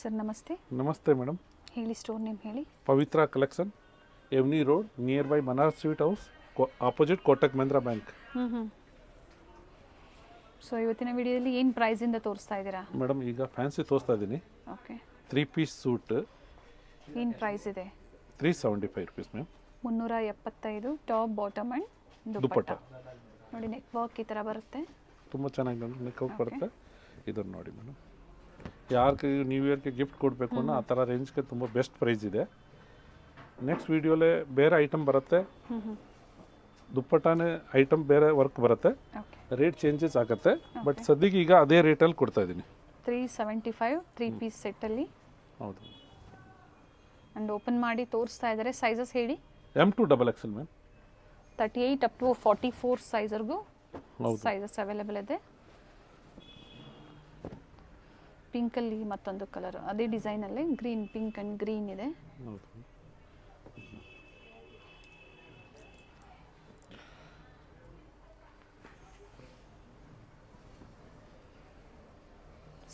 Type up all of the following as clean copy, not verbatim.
Sir ನಮಸ್ತೆ. ನಮಸ್ತೆ madam. ಹೇಳಿ, ಸ್ಟೋರ್ ನೇಮ್ ಹೇಳಿ. Pavitra collection, avenue road, nearby ಮನಾರ್ sweet house, opposite Kotak Mahindra bank. So ಇವತ್ತಿನ ವಿಡಿಯೋದಲ್ಲಿ ಏನು ಪ್ರೈಸಿಂದ ತೋರಿಸ್ತಾ ಇದ್ದೀರಾ ಮೇಡಮ್? ಈಗ ಫ್ಯಾನ್ಸಿ ತೋರಿಸ್ತಾ ಇದ್ದೀನಿ. ಓಕೆ. 3 ಪೀಸ್ ಸೂಟ್ ಏನು ಪ್ರೈಸ್ ಇದೆ? 375 rupees ma'am. 375 top bottom and dupatta. ನೋಡಿ, ನೆಕ್ ವರ್ಕ್ ಈ ಥರ ಬರುತ್ತೆ. ತುಂಬ ಚೆನ್ನಾಗಿ ನೆಕ್ ವರ್ಕ್ ಬರುತ್ತೆ. ಇದನ್ನು ನೋಡಿ ಮೇಡಮ್, ಯಾರಿಗೆ ನ್ಯೂ ಇಯರ್ಗೆ ಗಿಫ್ಟ್ ಕೊಡಬೇಕು ಅನ್ನೋ ಆ ಥರ ರೇಂಜ್ಗೆ ತುಂಬ ಬೆಸ್ಟ್ ಪ್ರೈಸ್ ಇದೆ. ನೆಕ್ಸ್ಟ್ ವೀಡಿಯೋಲೇ ಬೇರೆ ಐಟಮ್ ಬರುತ್ತೆ, ದುಪ್ಪಟ್ಟಾನೇ ಐಟಮ್ ಬೇರೆ ವರ್ಕ್ ಬರುತ್ತೆ, ರೇಟ್ ಚೇಂಜಸ್ ಆಗುತ್ತೆ. ಬಟ್ ಸದ್ಯಕ್ಕೆ ಈಗ ಅದೇ ರೇಟಲ್ಲಿ ಕೊಡ್ತಾ ಇದ್ದೀನಿ. 375 3 ಪೀಸ್ ಸೆಟ್ಟಲ್ಲಿ. ಹೌದು. ಆ್ಯಂಡ್ ಓಪನ್ ಮಾಡಿ ತೋರಿಸ್ತಾ ಇದ್ದಾರೆ. ಸೈಜಸ್ ಹೇಳಿ. M to XXL ma'am. 38 up to 44 ಸೈಜ್ವರೆಗೂ ಹೌದು, ಸೈಜಸ್ ಅವೈಲೇಬಲ್ ಇದೆ. ಪಿಂಕಲ್ಲಿ ಮತ್ತೊಂದು ಕಲರ್, ಅದೇ ಡಿಸೈನಲ್ಲೇ ಗ್ರೀನ್, ಪಿಂಕ್ ಆ್ಯಂಡ್ ಗ್ರೀನ್ ಇದೆ. ಹೌದು.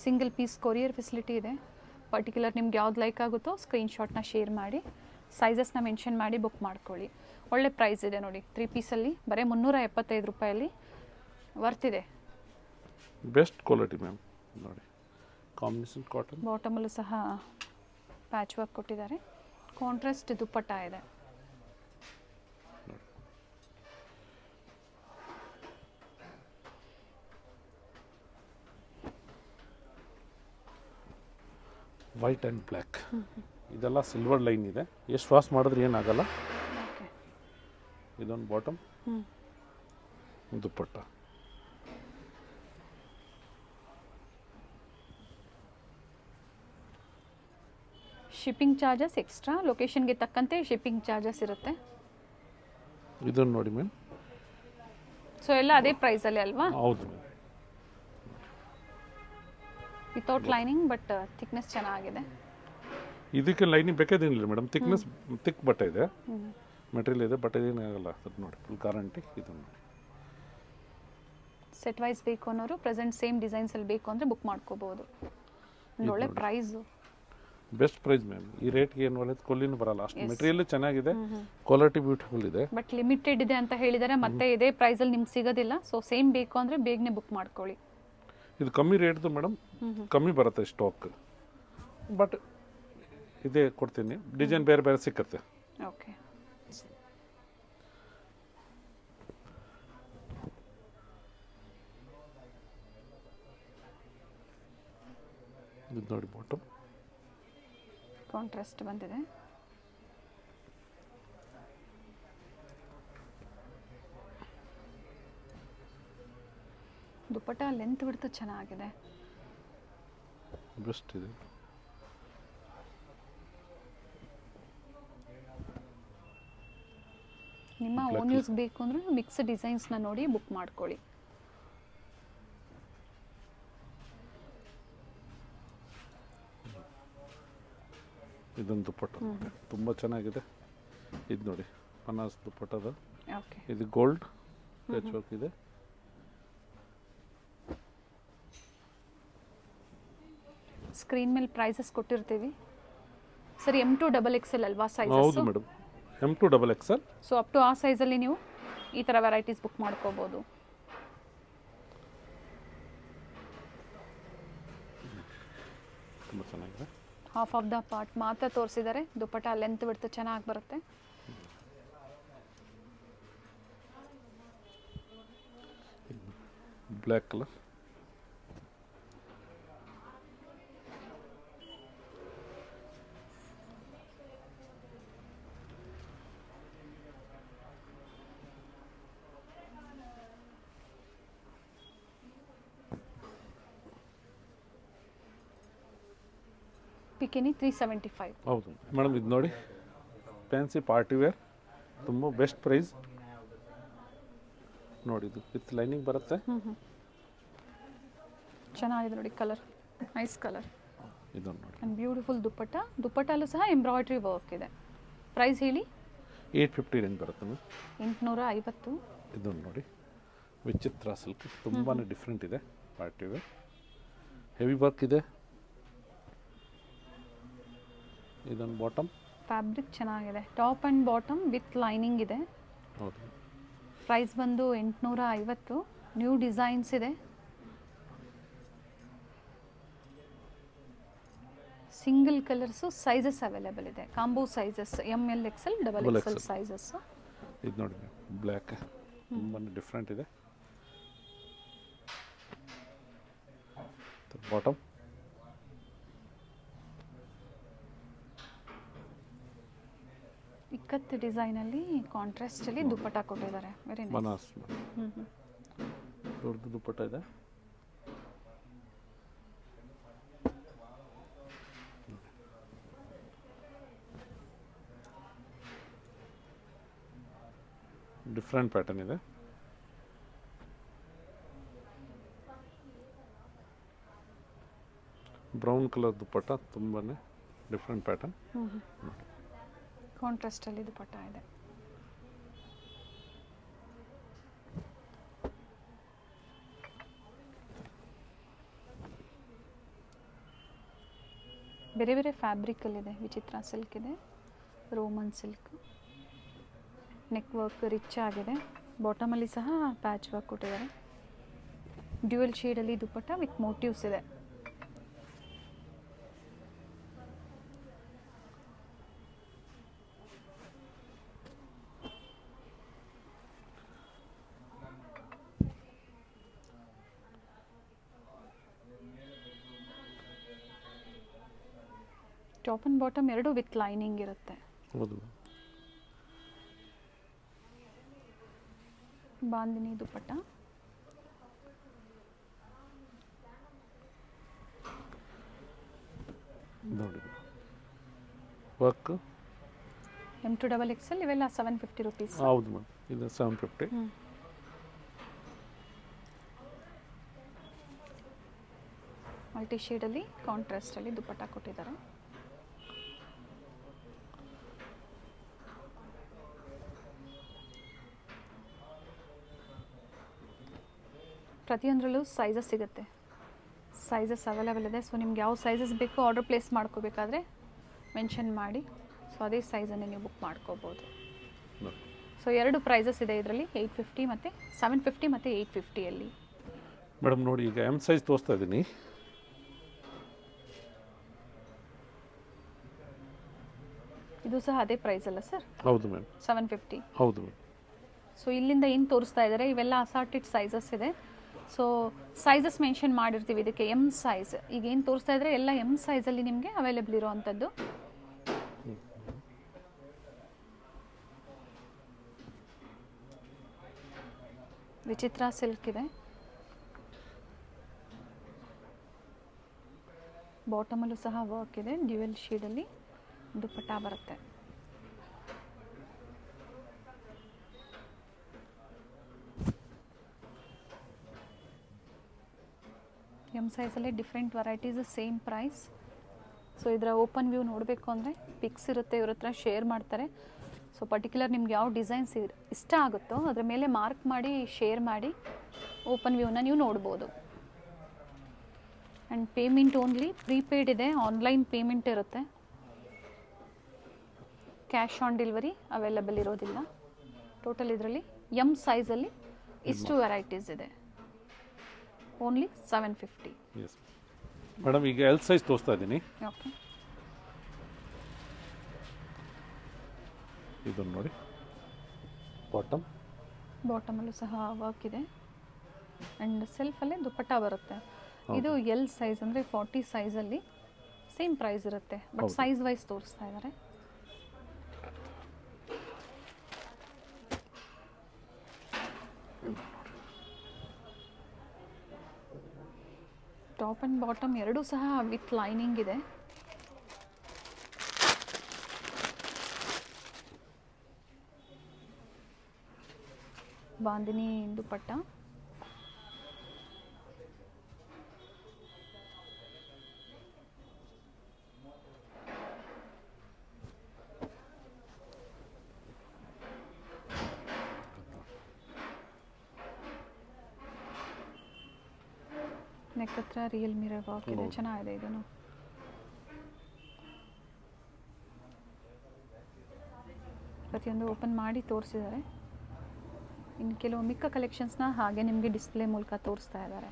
ಸಿಂಗಲ್ ಪೀಸ್ ಕೊರಿಯರ್ ಫೆಸಿಲಿಟಿ ಇದೆ. ಪರ್ಟಿಕ್ಯುಲರ್ ನಿಮ್ಗೆ ಯಾವ್ದು ಲೈಕ್ ಆಗುತ್ತೋ ಸ್ಕ್ರೀನ್ಶಾಟ್ನ ಶೇರ್ ಮಾಡಿ, ಸೈಜಸ್ನ ಮೆನ್ಷನ್ ಮಾಡಿ ಬುಕ್ ಮಾಡ್ಕೊಳ್ಳಿ. ಒಳ್ಳೆ ಪ್ರೈಸ್ ಇದೆ ನೋಡಿ. 3 ಪೀಸಲ್ಲಿ ಬರೀ 375 ರೂಪಾಯಲ್ಲಿ ವರ್ತಿದೆ. Best quality ma'am. ನೋಡಿ, ಕಾಂಬಿನೇಷನ್ ಕಾಟನ್. ಬಾಟಮಲ್ಲೂ ಸಹ ಪ್ಯಾಚ್ ವರ್ಕ್ ಕೊಟ್ಟಿದ್ದಾರೆ. ಕಾಂಟ್ರಾಸ್ಟ್ ದುಪ್ಪಟ್ಟ ಇದೆ. White and black. ಇದೆಲ್ಲ ಸಿಲ್ವರ್ ಲೈನ್ ಇದೆ. ಎಷ್ಟು ವಾಶ್ ಮಾಡಿದ್ರೆ ಏನಾಗಲ್ಲ. ಇದೊಂದು bottom, dupatta. Shipping charges extra, ಲೊಕೇಶನ್ಗೆ ತಕ್ಕಂತೆ ಶಿಪ್ಪಿಂಗ್ ಚಾರ್ಜಸ್ ಇರುತ್ತೆ. ಇದನ್ನು ನೋಡಿ ಮ್ಯಾಮ್. ಸೊ ಎಲ್ಲ ಅದೇ ಪ್ರೈಸಲ್ಲಿ ಅಲ್ವಾ? ಹೌದು ma'am. Without lining, but thickness ಚೆನ್ನಾಗಿದೆ. ಇದಕ್ಕೆ ಲೈನಿಂಗ್ ಬೇಕಾದೇನಿಲ್ಲ ಮೇಡಮ್. ಥಿಕ್ನೆಸ್ ಥಿಕ್ ಬಟ್ಟೆ ಇದೆ, ಮೆಟೀರಿಯಲ್ ಇದೆ, ಬಟ್ ಇದೇನಾಗಲ್ಲ. ಅದು ನೋಡಿ, ಫುಲ್ ಗ್ಯಾರಂಟಿ. ಇದನ್ನು ನೋಡಿ. ಸೆಟ್ ವೈಸ್ ಬೇಕು ಅನ್ನೋರು ಪ್ರೆಸೆಂಟ್ ಸೇಮ್ ಡಿಸೈನ್ಸಲ್ಲಿ ಬೇಕು ಅಂದರೆ ಬುಕ್ ಮಾಡ್ಕೋಬೋದು. ಒಂದು ಒಳ್ಳೆ ಪ್ರೈಸು, ಬೆಸ್ಟ್ ಪ್ರೈಸ್ ಮ್ಯಾಮ್. ಈ ರೇಟ್ಗೆ ಏನು ಒಳ್ಳೆ ಕೊಲ್ಲಿನೂ ಬರಲ್ಲ. ಅಷ್ಟು ಮೆಟೀರಿಯಲ್ ಚೆನ್ನಾಗಿದೆ, ಕ್ವಾಲಿಟಿ ಬ್ಯೂಟಿಫುಲ್ ಇದೆ. ಬಟ್ ಲಿಮಿಟೆಡ್ ಇದೆ ಅಂತ ಹೇಳಿದರೆ ಮತ್ತೆ ಇದೇ ಪ್ರೈಸಲ್ಲಿ ನಿಮ್ಗೆ ಸಿಗೋದಿಲ್ಲ. ಸೊ ಸೇಮ್ ಬೇಕು ಅಂದರೆ ಬೇಗನೆ ಬುಕ್ ಮಾಡ್ಕೊಳ್ಳಿ. ಇದು ಕಮ್ಮಿ ರೇಟ್ದು ಮೇಡಮ್, ಕಮ್ಮಿ ಬರುತ್ತೆ ಸ್ಟಾಕ್. ಬಟ್ ಇದೇ ಕೊಡ್ತೀನಿ. ಡಿಸೈನ್ ಬೇರೆ ಬೇರೆ ಸಿಕ್ಕತ್ತೆ. ಓಕೆ. ಇದು ನೋಡಿ, ಬಾಟಮ್ ಕಾಂಟ್ರಾಸ್ಟ್ ಬಂದಿದೆ. ದುಪ್ಪಟ್ಟ ಲೆಂತ್ ಬಿಡ್ತು ಚೆನ್ನಾಗಿದೆ. ಬೆಸ್ಟ್ ಇದೆ. ನಿಮ್ಮ ಓನ್ ಯೂಸ್ ಬೇಕು ಅಂದರೆ ಮಿಕ್ಸ್ ಡಿಸೈನ್ಸ್ನ ನೋಡಿ ಬುಕ್ ಮಾಡ್ಕೊಳ್ಳಿ. ಇದೊಂದು ದುಪ್ಪಟ್ಟ ತುಂಬ ಚೆನ್ನಾಗಿದೆ. ಇದು ನೋಡಿ, ಬನಾರಸ್ ದುಪ್ಪಟ್ಟದ. ಓಕೆ. ಇದು ಗೋಲ್ಡ್ ಪ್ಯಾಚ್ ವರ್ಕ್ ಇದೆ. ಸ್ಕ್ರೀನ್ ಮೇಲೆ ಪ್ರೈಸಸ್ ಕೊಟ್ಟಿರ್ತೀವಿ ಸರ್. M to XXL ಅಲ್ವಾ ಸೈಜ್? ಹೌದು madam, M to XXL. So up to ಆ ಸೈಜಲ್ಲಿ ನೀವು ಈ ಥರ ವೆರೈಟೀಸ್ ಬುಕ್ ಮಾಡ್ಕೋಬೋದು. ತುಂಬ ಚೆನ್ನಾಗಿದೆ. ಹಾಫ್ ಆಫ್ ದ ಪಾರ್ಟ್ ಮಾತ್ರ ತೋರಿಸಿದ್ದಾರೆ. ದುಪ್ಪಟ್ಟ ಲೆಂತ್ ಬಿಡ್ತು ಚೆನ್ನಾಗಿ ಬರುತ್ತೆ. Black colour. ಪಿಕೆನಿ 375. ಹೌದು ಮೇಡಮ್. ಇದು ನೋಡಿ, ಫ್ಯಾನ್ಸಿ ಪಾರ್ಟಿ ವೇರ್, ತುಂಬ ಬೆಸ್ಟ್ ಪ್ರೈಸ್ ನೋಡಿ. ಇದು ವಿತ್ ಲೈನಿಂಗ್ ಬರುತ್ತೆ. ಚೆನ್ನಾಗಿದೆ ನೋಡಿ, ಕಲರ್ ನೈಸ್ ಕಲರ್. ಇದನ್ನು ನೋಡಿ. ಆ್ಯಂಡ್ ಬ್ಯೂಟಿಫುಲ್ ದುಪ್ಪಟ್ಟ. ದುಪ್ಪಟ್ಟಲ್ಲೂ ಸಹ ಎಂಬ್ರಾಯ್ಡ್ರಿ ವರ್ಕ್ ಇದೆ. ಪ್ರೈಸ್ ಹೇಳಿ. 850 ರೇಂಜ್ ಬರುತ್ತೆ ಮ್ಯಾಮ್. 850. ಇದನ್ನು ನೋಡಿ, ವಿಚಿತ್ರ ಸಿಲ್ಕ್, ತುಂಬಾ ಡಿಫ್ರೆಂಟ್ ಇದೆ. ಪಾರ್ಟಿ ವೇರ್, ಹೆವಿ ವರ್ಕ್ ಇದೆ. ಇದೊಂದು ಬಾಟಮ್. ಫ್ಯಾಬ್ರಿಕ್ ಚೆನ್ನಾಗಿದೆ, top and bottom with lining ಇದೆ. ಹೌದು. ಪ್ರೈಸ್ ಬಂದು 850. ನ್ಯೂ ಡಿಸೈನ್ಸ್ ಇದೆ. ಸಿಂಗಲ್ ಕಲರ್ಸು, ಸೈಜಸ್ ಅವೈಲೇಬಲ್ ಇದೆ, combo sizes ML XL XXL sizes. ಇದು ನೋಡಿ ಬ್ಲ್ಯಾಕ್ ತುಂಬಾ ಡಿಫ್ರೆಂಟ್ ಇದೆ. ಬಾಟಮ್ ಇಕ್ಕತ್ತು ಡಿಸೈನಲ್ಲಿ ಕಾಂಟ್ರಾಸ್ಟಲ್ಲಿ ದುಪ್ಪಟ್ಟ ಕೊಟ್ಟಿದ್ದಾರೆ. Very nice. ಬನಾಸ್ ದೊಡ್ಡ ದುಪ್ಪಟ್ಟ ಇದೆ. ಡಿಫ್ರೆಂಟ್ ಪ್ಯಾಟರ್ನ್ ಇದೆ. ಬ್ರೌನ್ ಕಲರ್ ದುಪ್ಪಟ್ಟ, ತುಂಬಾ ಡಿಫ್ರೆಂಟ್ ಪ್ಯಾಟರ್ನ್. ಕಾಂಟ್ರಾಸ್ಟಲ್ಲಿ ದುಪ್ಪಟ್ಟ ಇದೆ. ಬೇರೆ ಬೇರೆ ಫ್ಯಾಬ್ರಿಕಲ್ಲಿದೆ. ವಿಚಿತ್ರ ಸಿಲ್ಕ್ ಇದೆ, Roman silk, neck work rich ಆಗಿದೆ. ಬಾಟಮಲ್ಲಿ ಸಹ ಪ್ಯಾಚ್ ವರ್ಕ್ ಕೊಟ್ಟಿದ್ದಾರೆ. ಡ್ಯುಯಲ್ ಶೇಡಲ್ಲಿ ದುಪ್ಪಟ್ಟ ವಿತ್ ಮೋಟಿವ್ಸ್ ಇದೆ. ಟಾಪ್ ಆ್ಯಂಡ್ ಬಾಟಮ್ ಎರಡು ವಿತ್ ಲೈನಿಂಗ್ ಇರುತ್ತೆ. ಹೌದು. ಬಾಂದಿನಿ ದುಪ್ಪಟ್ಟ. ನೋಡಿ ವರ್ಕ್ M to XXL ಇವೆಲ್ಲ 750 ರುಪೀಸ್. ಹೌದು ಮೇಡಮ್, ಇದು 750. ಮಲ್ಟಿ ಶೇಡಲ್ಲಿ ಕಾಂಟ್ರಾಸ್ಟಲ್ಲಿ ದುಪ್ಪಟ್ಟ ಕೊಟ್ಟಿದ್ದಾರೆ. ಪ್ರತಿಯೊಂದರಲ್ಲೂ ಸೈಜಸ್ ಸಿಗುತ್ತೆ. ಸೈಜಸ್ ಅವೈಲೇಬಲ್ ಇದೆ. ಸೊ ನಿಮ್ಗೆ ಯಾವ ಸೈಜಸ್ ಬೇಕೋ ಆರ್ಡರ್ ಪ್ಲೇಸ್ ಮಾಡ್ಕೋಬೇಕಾದ್ರೆ ಮೆನ್ಷನ್ ಮಾಡಿ, ಸೊ ಅದೇ ಸೈಜನ್ನೇ ನೀವು ಬುಕ್ ಮಾಡ್ಕೋಬೋದು. ಸೊ ಎರಡು ಪ್ರೈಸಸ್ ಇದೆ ಇದರಲ್ಲಿ, 850 ಮತ್ತು 750 ಮತ್ತು 850ಅಲ್ಲಿ. ಮೇಡಮ್ ನೋಡಿ, ಈಗ M ಸೈಜ್ ತೋರಿಸ್ತಾ ಇದ್ದೀನಿ. ಇದು ಸಹ ಅದೇ ಪ್ರೈಸ್ ಅಲ್ಲ ಸರ್? ಹೌದು ಮ್ಯಾಮ್, 750. ಹೌದು ಮ್ಯಾಮ್. ಸೊ ಇಲ್ಲಿಂದ ಏನು ತೋರಿಸ್ತಾ ಇದ್ದಾರೆ ಇವೆಲ್ಲ ಅಸಾರ್ಟೆಡ್ ಸೈಜಸ್ ಇದೆ. ಸೊ ಸೈಜಸ್ ಮೆನ್ಷನ್ ಮಾಡಿರ್ತೀವಿ ಇದಕ್ಕೆ. M ಸೈಜ್ ಈಗ ಏನು ತೋರಿಸ್ತಾ ಇದ್ದಾರೆ ಎಲ್ಲ M ಸೈಜಲ್ಲಿ ನಿಮಗೆ ಅವೈಲೇಬಲ್ ಇರೋವಂಥದ್ದು. ವಿಚಿತ್ರ ಸಿಲ್ಕ್ ಇದೆ. ಬಾಟಮಲ್ಲೂ ಸಹ ವರ್ಕ್ ಇದೆ, ಡ್ಯುಯಲ್ ಶೇಡಲ್ಲಿ ದುಪ್ಪಟ್ಟ ಬರುತ್ತೆ. M ಸೈಜಲ್ಲಿ different varieties, same price. So ಇದರ ಓಪನ್ ವ್ಯೂ ನೋಡಬೇಕು ಅಂದರೆ ಪಿಕ್ಸ್ ಇರುತ್ತೆ, ಇವ್ರ ಹತ್ರ ಶೇರ್ ಮಾಡ್ತಾರೆ. ಸೊ ಪರ್ಟಿಕ್ಯುಲರ್ ನಿಮ್ಗೆ ಯಾವ ಡಿಸೈನ್ಸ್ ಇಷ್ಟ ಆಗುತ್ತೋ ಅದರ ಮೇಲೆ ಮಾರ್ಕ್ ಮಾಡಿ ಶೇರ್ ಮಾಡಿ ಓಪನ್ ವ್ಯೂನ ನೀವು ನೋಡ್ಬೋದು. ಆ್ಯಂಡ್ ಪೇಮೆಂಟ್ ಓನ್ಲಿ ಪ್ರೀಪೇಯ್ಡ್ ಇದೆ, ಆನ್ಲೈನ್ ಪೇಮೆಂಟ್ ಇರುತ್ತೆ, ಕ್ಯಾಶ್ ಆನ್ ಡೆಲಿವರಿ ಅವೈಲೇಬಲ್ ಇರೋದಿಲ್ಲ. ಟೋಟಲ್ ಇದರಲ್ಲಿ M ಸೈಜಲ್ಲಿ ಇಷ್ಟು ವೆರೈಟೀಸ್ ಇದೆ. ಓನ್ಲಿ 750. ಎಸ್ ಮೇಡಮ್, ಈಗ L ಸೈಜ್ ತೋರಿಸ್ತಾ ಇದ್ದೀನಿ. ಓಕೆ, ಇದನ್ನು ನೋಡಿ. ಬಾಟಮಲ್ಲೂ ಸಹ ವರ್ಕ್ ಇದೆ ಆ್ಯಂಡ್ ಸೆಲ್ಫಲ್ಲೇ ದುಪ್ಪಟ್ಟ ಬರುತ್ತೆ. ಇದು L ಸೈಜ್ ಅಂದರೆ 40 ಸೈಜಲ್ಲಿ ಸೇಮ್ ಪ್ರೈಸ್ ಇರುತ್ತೆ, ಬಟ್ ಸೈಜ್ ವೈಸ್ ತೋರಿಸ್ತಾ ಇದ್ದಾರೆ. ಟಾಪ್ ಆ್ಯಂಡ್ ಬಾಟಮ್ ಎರಡೂ ಸಹ ವಿತ್ ಲೈನಿಂಗ್ ಇದೆ. ಬಾಂದಿನಿ ದುಪ್ಪಟ್ಟ. ನೆಕ್ ಹತ್ರ ರಿಯಲ್ ಮಿರರ್ ವರ್ಕ್ ಇದೆ, ಚೆನ್ನಾಗಿದೆ ಇದನ್ನು. ಪ್ರತಿಯೊಂದು ಓಪನ್ ಮಾಡಿ ತೋರಿಸಿದ್ದಾರೆ. ಇನ್ನು ಕೆಲವು ಮಿಕ್ಕ ಕಲೆಕ್ಷನ್ಸ್ನ ಹಾಗೆ ನಿಮಗೆ ಡಿಸ್ಪ್ಲೇ ಮೂಲಕ ತೋರಿಸ್ತಾ ಇದ್ದಾರೆ.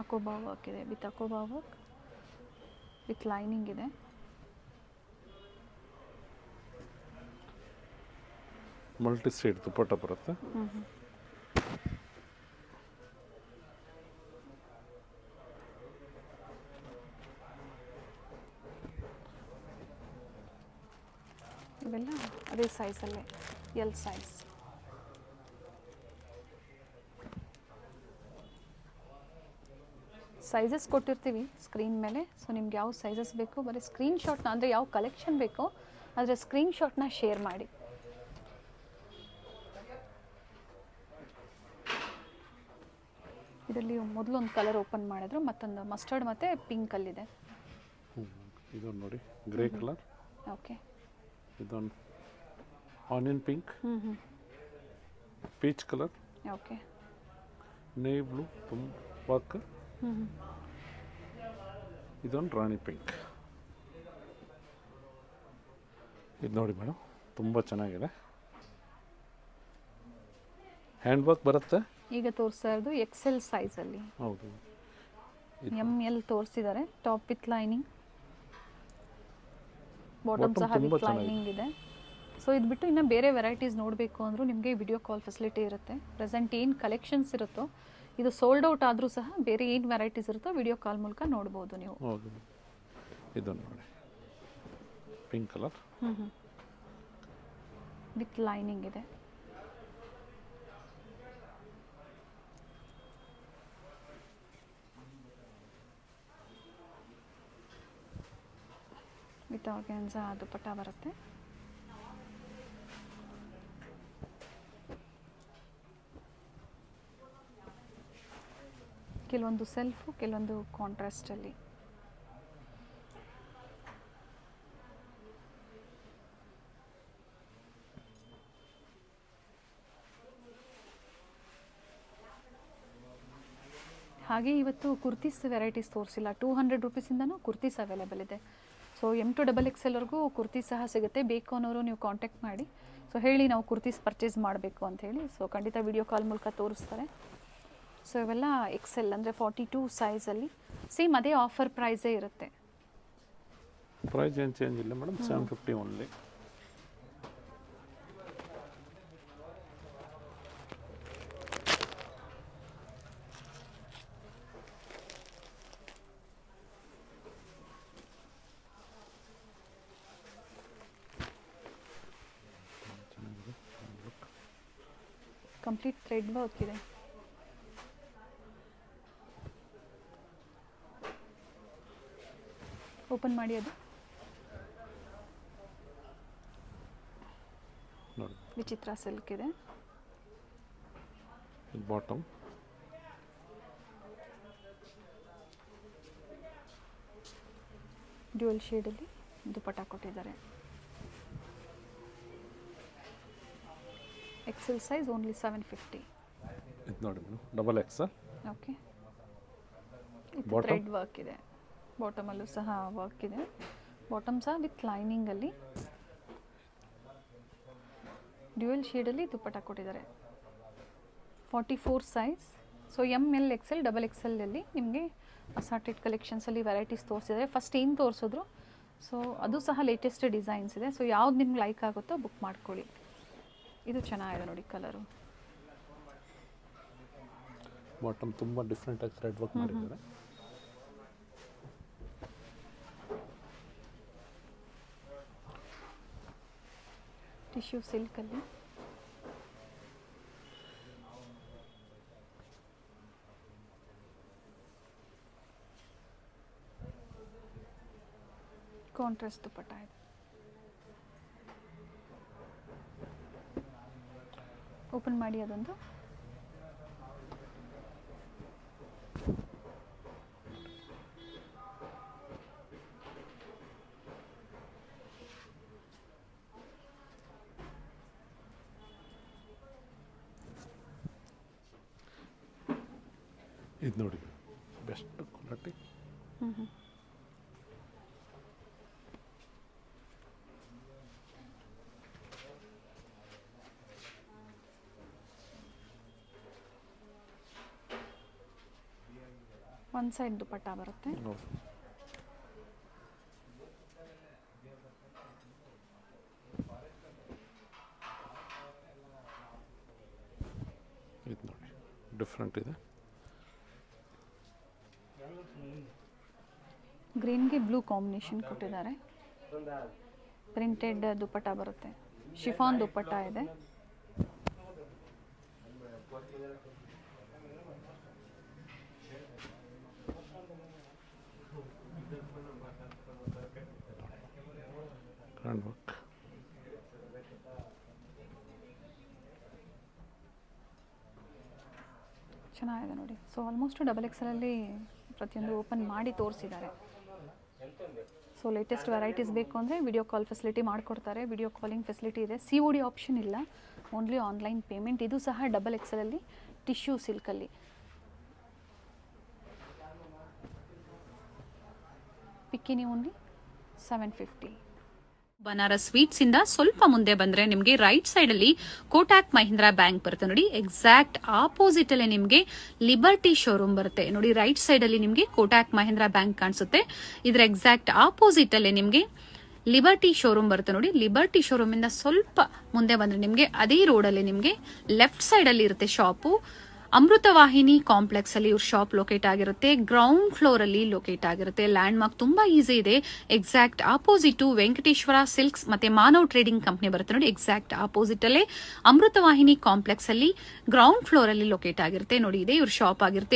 ಅಕೋಬಾ ವರ್ಕ್ ಇದೆ, ವಿತ್ ಅಕೋಬಾ ವರ್ಕ್ ವಿತ್ ಲೈನಿಂಗ್ ಇದೆ. ಮಲ್ಟಿ ಸೈಡ್ ದುಪ್ಪಟ್ಟ ಬರುತ್ತೆ. ಇವೆಲ್ಲ ಅದೇ ಸೈಜಲ್ಲೇ, ಎಲ್ ಸೈಜ್. ಸೈಜಸ್ ಕೊಟ್ಟಿರ್ತೀವಿ ಸ್ಕ್ರೀನ್ ಮೇಲೆ. ಸೊ ನಿಮ್ಗೆ ಯಾವ ಸೈಜಸ್ ಬೇಕು ಬರೀ ಸ್ಕ್ರೀನ್ಶಾಟ್ನ, ಅಂದರೆ ಯಾವ ಕಲೆಕ್ಷನ್ ಬೇಕೋ ಅದರ ಸ್ಕ್ರೀನ್ಶಾಟ್ನ ಶೇರ್ ಮಾಡಿ. ಇದರಲ್ಲಿ ಮೊದಲೊಂದು ಕಲರ್ ಓಪನ್ ಮಾಡಿದ್ರು, ಮತ್ತೊಂದು ಮಸ್ಟರ್ಡ್ ಮತ್ತು ಪಿಂಕಲ್ಲಿದೆ. ಇದೊಂದು ನೋಡಿ ಗ್ರೇ ಕಲರ್. ಓಕೆ. ಇದೊಂದು onion pink, peach colour, okay. Navy blue ತುಂಬ ವರ್ಕ್. ಇದೊಂದು ರಾಣಿ ಪಿಂಕ್. ಇದು ನೋಡಿ ಮೇಡಮ್, ತುಂಬ ಚೆನ್ನಾಗಿದೆ. ಹ್ಯಾಂಡ್ ವರ್ಕ್ ಬರುತ್ತೆ. ಈಗ ತೋರಿಸ್ತಾ ಇರೋದು ಎಕ್ಸೆಲ್ ಸೈಜಲ್ಲಿ. ಹೌದು. ಎಮ್ ಎಲ್ ತೋರಿಸಿದ್ದಾರೆ. ಟಾಪ್ ವಿತ್ ಲೈನಿಂಗ್, ಬಾಟಮ್ ಸಹ ತುಂಬ ವಿತ್ ಲೈನಿಂಗ್ ಇದೆ. ಸೊ ಇದು ಬಿಟ್ಟು ಇನ್ನು ಬೇರೆ ವೆರೈಟೀಸ್ ನೋಡಬೇಕು ಅಂದರೂ ನಿಮಗೆ ವಿಡಿಯೋ ಕಾಲ್ ಫೆಸಿಲಿಟಿ ಇರುತ್ತೆ. ಪ್ರೆಸೆಂಟ್ ಏನು ಕಲೆಕ್ಷನ್ಸ್ ಇರುತ್ತೋ, ಇದು ಸೋಲ್ಡ್ ಔಟ್ ಆದರೂ ಸಹ ಬೇರೆ ಏನು ವೆರೈಟೀಸ್ ಇರುತ್ತೋ ವಿಡಿಯೋ ಕಾಲ್ ಮೂಲಕ ನೋಡ್ಬೋದು ನೀವು. ಹೌದು. ಇದನ್ನು ನೋಡಿ, ಪಿಂಕ್ ಕಲರ್ ವಿತ್ ಲೈನಿಂಗ್ ಇದೆ. ವಿತ್ ಆರ್ಗ್ಯಾನ್ಸಾ ದುಪಟ್ಟ ಬರುತ್ತೆ. ಕೆಲವೊಂದು ಸೆಲ್ಫು, ಕೆಲವೊಂದು ಕಾಂಟ್ರಾಸ್ಟಲ್ಲಿ. ಹಾಗೆ ಇವತ್ತು ಕುರ್ತೀಸ್ ವೆರೈಟೀಸ್ ತೋರಿಸಿಲ್ಲ. 200 ರುಪೀಸಿಂದನೂ ಕುರ್ತೀಸ್ ಅವೈಲೇಬಲ್ ಇದೆ. ಸೊ M2XXLವರೆಗೂ ಕುರ್ತೀಸ್ ಸಹ ಸಿಗುತ್ತೆ. ಬೇಕು ಅನ್ನೋರು ನೀವು ಕಾಂಟ್ಯಾಕ್ಟ್ ಮಾಡಿ. ಸೊ ಹೇಳಿ ನಾವು ಕುರ್ತೀಸ್ ಪರ್ಚೇಸ್ ಮಾಡಬೇಕು ಅಂಥೇಳಿ. ಸೊ ಖಂಡಿತ ವಿಡಿಯೋ ಕಾಲ್ ಮೂಲಕ ತೋರಿಸ್ತಾರೆ. ಸೊ ಇವೆಲ್ಲ XL ಅಂದರೆ 42 ಸೈಜಲ್ಲಿ. ಸೇಮ್ ಅದೇ ಆಫರ್ ಪ್ರೈಸೇ ಇರುತ್ತೆ. ಪ್ರೈಸ್ ಏನು ಚೇಂಜ್ ಇಲ್ಲ madam, 750 only. Complete thread work ಇದೆ. ಓಪನ್ ಮಾಡಿ ಅದು ನೋಡಿ, ವಿಚಿತ್ರ ಸಿಲ್ಕ್ ಇದೆ. ಬಾಟಮ್ ಡ್ಯೂಯಲ್ ಶೇಡಲ್ಲಿ ದುಪಟ್ಟ ಕೊಟ್ಟಿದ್ದಾರೆ. XL size only 750. ಇದು ನೋಡಿ madam, double XL. Okay. Bottom? Thread work ಇದೆ. ಬಾಟಮಲ್ಲೂ ಸಹ ವರ್ಕ್ ಇದೆ. ಬಾಟಮ್ ಸಹ ವಿತ್ ಲೈನಿಂಗಲ್ಲಿ ಡ್ಯೂಯಲ್ ಶೇಡಲ್ಲಿ ದುಪಟ್ಟ ಕೊಟ್ಟಿದ್ದಾರೆ. 44 size. So ML XL XXL ಅಲ್ಲಿ ನಿಮಗೆ ಅಸಾರ್ಟೆಡ್ ಕಲೆಕ್ಷನ್ಸಲ್ಲಿ ವೆರೈಟೀಸ್ ತೋರಿಸಿದ್ದಾರೆ. ಫಸ್ಟ್ ಏನು ತೋರಿಸಿದ್ರು, ಸೊ ಅದು ಸಹ ಲೇಟೆಸ್ಟ್ ಡಿಸೈನ್ಸ್ ಇದೆ. ಸೊ ಯಾವ್ದು ನಿಮ್ಗೆ ಲೈಕ್ ಆಗುತ್ತೋ ಬುಕ್ ಮಾಡ್ಕೊಳ್ಳಿ. ಇದು ಚೆನ್ನಾಗಿದೆ ನೋಡಿ ಕಲರು. ಬಾಟಮ್ ತುಂಬ ಡಿಫ್ರೆಂಟಾಗಿ ಥ್ರೆಡ್ ವರ್ಕ್ ಮಾಡಿದ್ದಾರೆ. ಟಿಶ್ಯೂ ಸಿಲ್ಕಲ್ಲಿ ಕಾಂಟ್ರಾಸ್ಟ್ ದುಪಟ್ಟ ಇದೆ. ಓಪನ್ ಮಾಡಿ ಅದೊಂದು. ಇದು ನೋಡಿ, best quality. One side dupatta ಬರುತ್ತೆ. ಹೌದು. ಇದು ನೋಡಿ ಡಿಫ್ರೆಂಟ್ ಇದೆ. ಗ್ರೀನ್ಗೆ ಬ್ಲೂ ಕಾಂಬಿನೇಷನ್ ಕೊಟ್ಟಿದ್ದಾರೆ. ಪ್ರಿಂಟೆಡ್ ದುಪಟ್ಟ ಬರುತ್ತೆ. ಶಿಫಾನ್ ದುಪಟ್ಟ ಇದೆ. Hand work. ಚೆನ್ನಾಗಿದೆ ನೋಡಿ. ಸೊ ಆಲ್ಮೋಸ್ಟ್ ಡಬಲ್ ಎಕ್ಸೆಲಲ್ಲಿ ಪ್ರತಿಯೊಂದು ಓಪನ್ ಮಾಡಿ ತೋರಿಸಿದ್ದಾರೆ. ಸೊ ಲೇಟೆಸ್ಟ್ ವೆರೈಟೀಸ್ ಬೇಕು ಅಂದರೆ ವಿಡಿಯೋ ಕಾಲ್ ಫೆಸಿಲಿಟಿ ಮಾಡಿಕೊಡ್ತಾರೆ. ವಿಡಿಯೋ ಕಾಲಿಂಗ್ ಫೆಸಿಲಿಟಿ ಇದೆ. COD ಆಪ್ಷನ್ ಇಲ್ಲ, ಓನ್ಲಿ ಆನ್ಲೈನ್ ಪೇಮೆಂಟ್. ಇದು ಸಹ ಡಬಲ್ ಎಕ್ಸೆಲಲ್ಲಿ ಟಿಶ್ಯೂ ಸಿಲ್ಕಲ್ಲಿ. ಪಿಕ್ಕಿನಿ ಓನ್ಲಿ 750. ಬನಾರಸ್ ಸ್ವೀಟ್ಸ್ ಇಂದ ಸ್ವಲ್ಪ ಮುಂದೆ ಬಂದ್ರೆ ನಿಮಗೆ ರೈಟ್ ಸೈಡ್ ಅಲ್ಲಿ ಕೋಟಾಕ್ ಮಹೀಂದ್ರಾ ಬ್ಯಾಂಕ್ ಬರುತ್ತೆ ನೋಡಿ. ಎಕ್ಸಾಕ್ಟ್ ಆಪೋಸಿಟ್ ಅಲ್ಲೇ ನಿಮಗೆ ಲಿಬರ್ಟಿ ಶೋರೂಮ್ ಬರುತ್ತೆ ನೋಡಿ. ರೈಟ್ ಸೈಡ್ ಅಲ್ಲಿ ನಿಮಗೆ ಕೋಟಾಕ್ ಮಹೀಂದ್ರಾ ಬ್ಯಾಂಕ್ ಕಾಣಿಸುತ್ತೆ. ಇದ್ರ ಎಕ್ಸಾಕ್ಟ್ ಆಪೋಸಿಟ್ ಅಲ್ಲೇ ನಿಮಗೆ ಲಿಬರ್ಟಿ ಶೋರೂಮ್ ಬರುತ್ತೆ ನೋಡಿ. ಲಿಬರ್ಟಿ ಶೋರೂಮ್ ಇಂದ ಸ್ವಲ್ಪ ಮುಂದೆ ಬಂದ್ರೆ ನಿಮಗೆ ಅದೇ ರೋಡ್ ಅಲ್ಲಿ ನಿಮಗೆ ಲೆಫ್ಟ್ ಸೈಡ್ ಅಲ್ಲಿ ಇರುತ್ತೆ ಶಾಪು. ಅಮೃತವಾಹಿನಿ ಕಾಂಪ್ಲೆಕ್ಸ್ ಅಲ್ಲಿ ಇವ್ರ ಶಾಪ್ ಲೊಕೇಟ್ ಆಗಿರುತ್ತೆ. ಗ್ರೌಂಡ್ ಫ್ಲೋರ್ ಅಲ್ಲಿ ಲೊಕೇಟ್ ಆಗಿರುತ್ತೆ. ಲ್ಯಾಂಡ್ ಮಾರ್ಕ್ ತುಂಬಾ ಈಸಿ ಇದೆ. ಎಕ್ಸಾಕ್ಟ್ ಆಪೋಸಿಟ್ ವೆಂಕಟೇಶ್ವರ ಸಿಲ್ಕ್ಸ್ ಮತ್ತೆ ಮಾನವ್ ಟ್ರೇಡಿಂಗ್ ಕಂಪನಿ ಬರುತ್ತೆ ನೋಡಿ. ಎಕ್ಸಾಕ್ಟ್ ಆಪೋಸಿಟ್ ಅಲ್ಲೇ ಅಮೃತವಾಹಿನಿ ಕಾಂಪ್ಲೆಕ್ಸ್ ಅಲ್ಲಿ ಗ್ರೌಂಡ್ ಫ್ಲೋರ್ ಅಲ್ಲಿ ಲೊಕೇಟ್ ಆಗಿರುತ್ತೆ ನೋಡಿ. ಇದೆ ಇವ್ರ ಶಾಪ್ ಆಗಿರುತ್ತೆ.